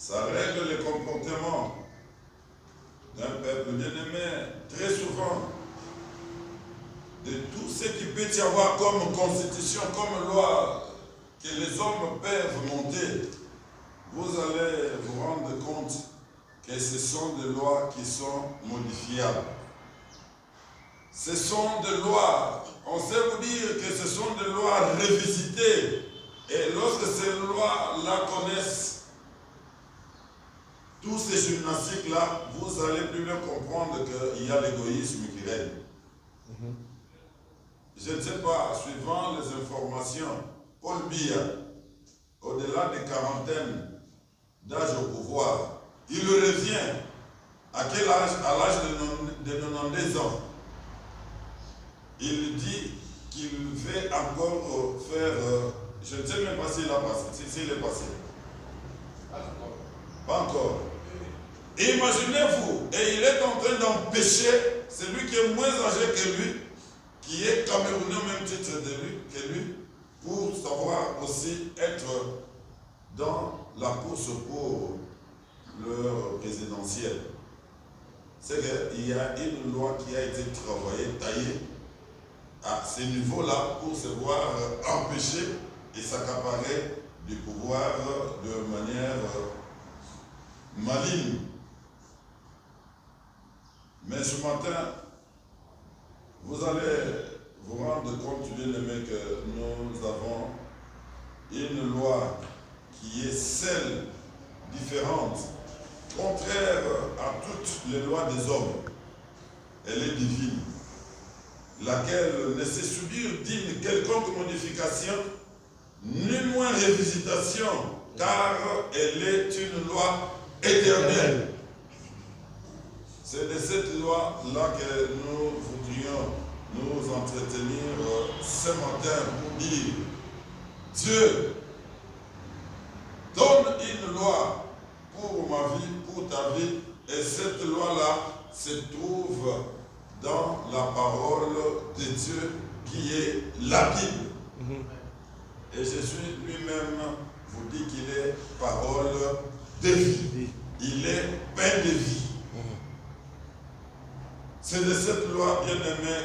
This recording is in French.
Ça règle le comportement d'un peuple bien-aimé. Très souvent, de tout ce qui peut y avoir comme constitution, comme loi, que les hommes peuvent monter, vous allez vous rendre compte que ce sont des lois qui sont modifiables. Ce sont des lois, on sait vous dire que ce sont des lois revisitées. Et lorsque ces lois-là connaissent tous ces gymnastiques-là, vous allez plus bien comprendre qu'il y a l'égoïsme qui règne. Je ne sais pas, suivant les informations, Paul Biya, au-delà des quarantaines d'âge au pouvoir, il revient à quel âge? À l'âge de 92 ans. Il dit qu'il veut encore faire, je ne sais même pas s'il a passé, s'il est passé. Pas encore. Imaginez-vous, et il est en train d'empêcher celui qui est moins âgé que lui, qui est camerounais au même titre que lui, pour savoir aussi être dans la course pour le présidentiel. C'est qu'il y a une loi qui a été travaillée, taillée à ce niveau-là pour se voir empêcher et s'accaparer du pouvoir de manière maligne. Mais ce matin, vous allez vous rendre compte, bien-aimé, que nous avons une loi qui est celle différente, contraire à toutes les lois des hommes. Elle est divine, laquelle ne sait subir d'une quelconque modification, ni moins révisitation, car elle est une loi éternelle. C'est de cette loi-là que nous voudrions nous entretenir ce matin pour dire: Dieu donne une loi pour ma vie, pour ta vie, et cette loi-là se trouve dans la parole de Dieu qui est la Bible. Et Jésus lui-même vous dit qu'il est parole de vie. Il est pain de vie. C'est de cette loi, bien-aimée,